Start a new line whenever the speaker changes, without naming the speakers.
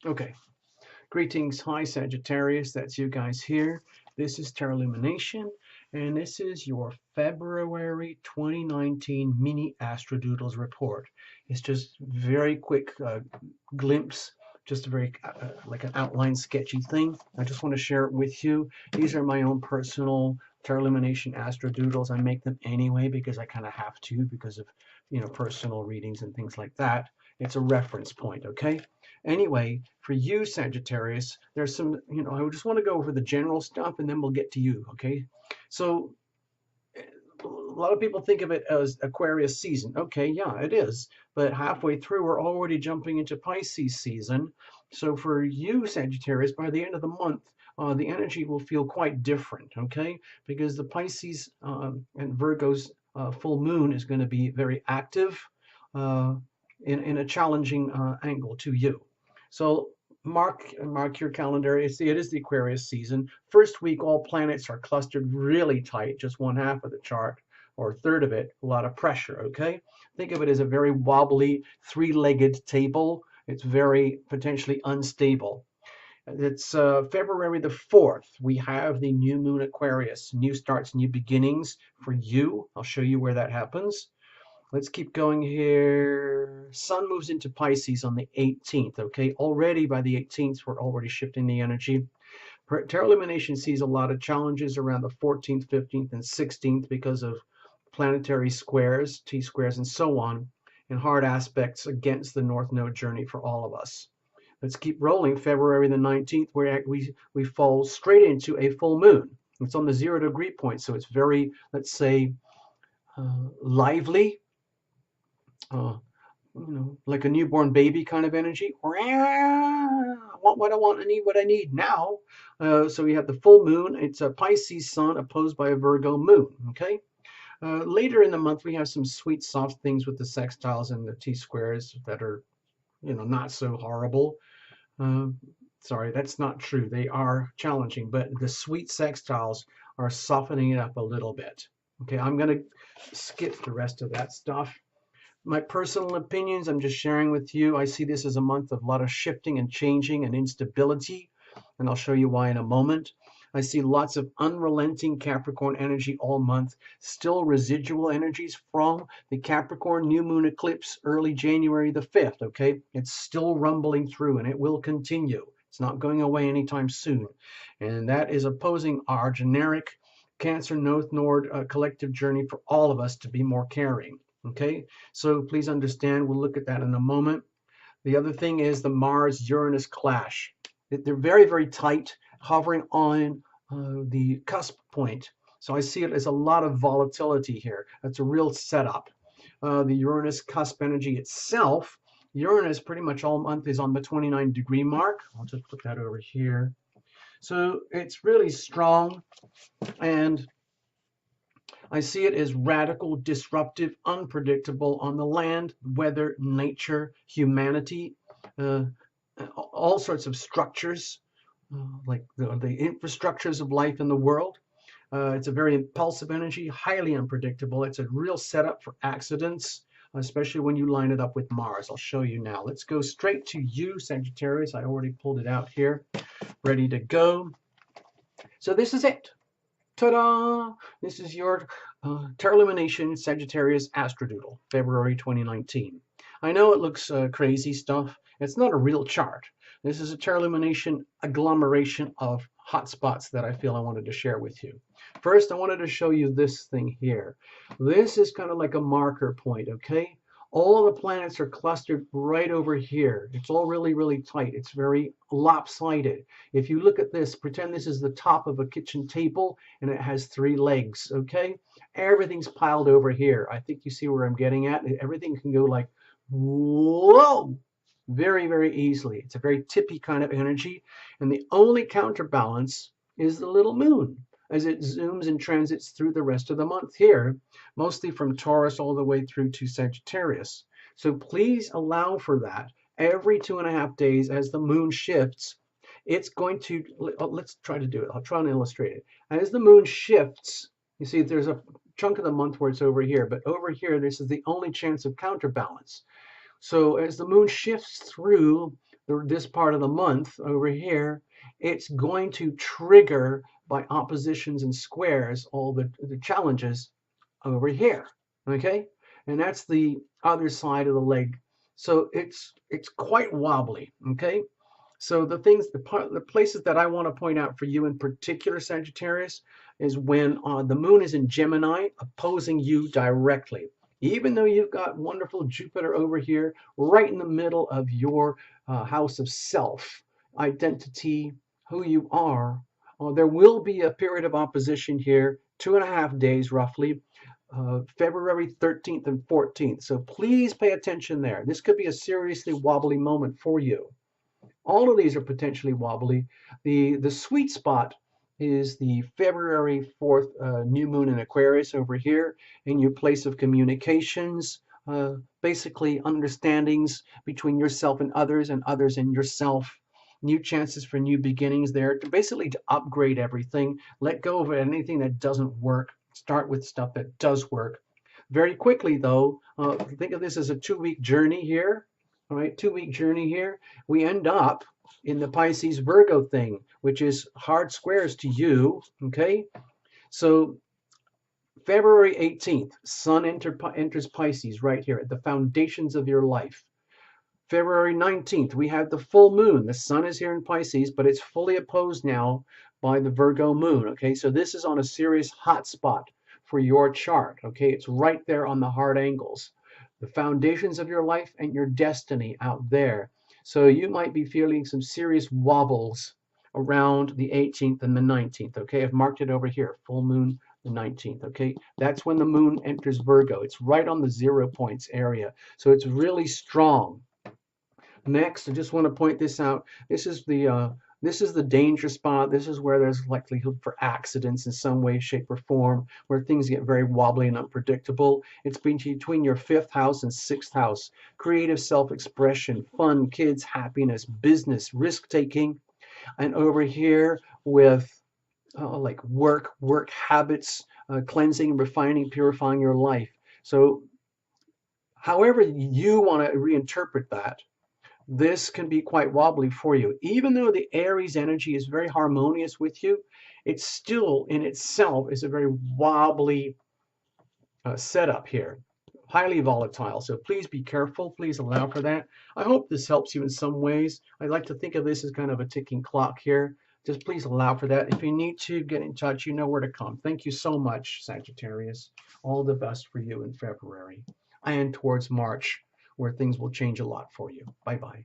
Okay. Greetings. Hi, Sagittarius. That's you guys here. This is Terra Lumination, and this is your February 2019 mini ASTRODOODLES report. It's just very quick glimpse, just a very like an outline sketchy thing. I just want to share it with you. These are my own personal Terra Lumination ASTRODOODLES. I make them anyway because I kind of have to because of personal readings and things like that. It's a reference point, okay? Anyway, for you, Sagittarius, there's some, I just want to go over the general stuff and then we'll get to you, okay? So, a lot of people think of it as Aquarius season. Okay, yeah, it is. But halfway through, we're already jumping into Pisces season. So, for you, Sagittarius, by the end of the month, the energy will feel quite different, okay? Because the Pisces and Virgo's full moon is going to be very active uh, in a challenging angle to you. So mark your calendar. It is the Aquarius season. First week, all planets are clustered really tight, just one half of the chart or a third of it, a lot of pressure, okay? Think of it as a very wobbly, three-legged table. It's very potentially unstable. It's February the 4th. We have the new moon Aquarius, new starts, new beginnings for you. I'll show you where that happens. Let's keep going here. Sun moves into Pisces on the 18th, okay? Already by the 18th, we're already shifting the energy. Terra Illumination sees a lot of challenges around the 14th, 15th, and 16th because of planetary squares, T-squares, and so on, and hard aspects against the North Node journey for all of us. Let's keep rolling. February the 19th, where we fall straight into a full moon. It's on the 0 degree point, so it's very, let's say, lively, uh, like a newborn baby kind of energy. I want what I want, I need what I need now. So we have the full moon. It's a Pisces sun opposed by a Virgo moon. Okay. Later in the month, we have some sweet, soft things with the sextiles and the T squares that are, not so horrible. Uh, Sorry, that's not true. They are challenging, but the sweet sextiles are softening it up a little bit. Okay, I'm going to skip the rest of that stuff. My personal opinions, I'm just sharing with you. I see this as a month of a lot of shifting and changing and instability, and I'll show you why in a moment. I see lots of unrelenting Capricorn energy all month, still residual energies from the Capricorn new moon eclipse early January the 5th, okay? It's still rumbling through and it will continue. It's not going away anytime soon. And that is opposing our generic Cancer North Node collective journey for all of us to be more caring. Okay, so please understand, we'll look at that in a moment. The other thing is the Mars-Uranus clash. They're very, very tight, hovering on the cusp point. So I see it as a lot of volatility here. That's a real setup. The Uranus cusp energy itself, Uranus pretty much all month is on the 29-degree mark. I'll just put that over here. So it's really strong, and I see it as radical, disruptive, unpredictable on the land, weather, nature, humanity, uh, all sorts of structures, like the infrastructures of life in the world. It's a very impulsive energy, highly unpredictable. It's a real setup for accidents, especially when you line it up with Mars. I'll show you now. Let's go straight to you, Sagittarius. I already pulled it out here, ready to go. So this is it. Ta-da! This is your Terra Illumination Sagittarius Astrodoodle, February 2019. I know it looks crazy stuff. It's not a real chart. This is a Terra Illumination agglomeration of hotspots that I feel I wanted to share with you. First, I wanted to show you this thing here. This is kind of like a marker point, okay? All the planets are clustered right over here. It's all really, really tight. It's very lopsided. If you look at this, pretend this is the top of a kitchen table and it has three legs, okay? Everything's piled over here. I think you see where I'm getting at. Everything can go like, whoa, very, very easily. It's a very tippy kind of energy. And the only counterbalance is the little moon as it zooms and transits through the rest of the month here, mostly from Taurus all the way through to Sagittarius. So please allow for that. Every 2.5 days as the moon shifts, it's going to, let's try to do it. I'll try and illustrate it. As the moon shifts, you see there's a chunk of the month where it's over here, but over here, this is the only chance of counterbalance. So as the moon shifts through, this part of the month over here, it's going to trigger by oppositions and squares all the challenges over here. Okay, and that's the other side of the leg. So it's quite wobbly. Okay, so the places that I want to point out for you in particular, Sagittarius, is when the moon is in Gemini, opposing you directly. Even though you've got wonderful Jupiter over here, right in the middle of your house of self, identity, who you are, there will be a period of opposition here, 2.5 days roughly, February 13th and 14th. So please pay attention there. This could be a seriously wobbly moment for you. All of these are potentially wobbly. The sweet spot is the February 4th new moon in Aquarius over here in your place of communications, basically understandings between yourself and others and yourself. New chances for new beginnings there, basically to upgrade everything, let go of anything that doesn't work, start with stuff that does work. Very quickly though, think of this as a 2-week journey here. All right, 2-week journey here. We end up in the Pisces Virgo thing, which is hard squares to you. Okay, so February 18th, Sun enters Pisces right here at the foundations of your life. February 19th, we have the full moon. The Sun is here in Pisces, but it's fully opposed now by the Virgo moon. Okay, so this is on a serious hot spot for your chart. Okay, it's right there on the hard angles, the foundations of your life and your destiny out there. So you might be feeling some serious wobbles around the 18th and the 19th. Okay, I've marked it over here, full moon the 19th. Okay, that's when the moon enters Virgo. It's right on the 0 points area, so it's really strong. Next, I just want to point this out. This is the danger spot. This is where there's likelihood for accidents in some way, shape, or form, where things get very wobbly and unpredictable. It's between your 5th house and 6th house. Creative self-expression, fun, kids, happiness, business, risk-taking. And over here with like work habits, cleansing, refining, purifying your life. So however you want to reinterpret that, this can be quite wobbly for you. Even though the Aries energy is very harmonious with you, it still in itself is a very wobbly setup here. Highly volatile. So please be careful. Please allow for that. I hope this helps you in some ways. I like to think of this as kind of a ticking clock here. Just please allow for that. If you need to get in touch, you know where to come. Thank you so much, Sagittarius. All the best for you in February and towards March, where things will change a lot for you. Bye-bye.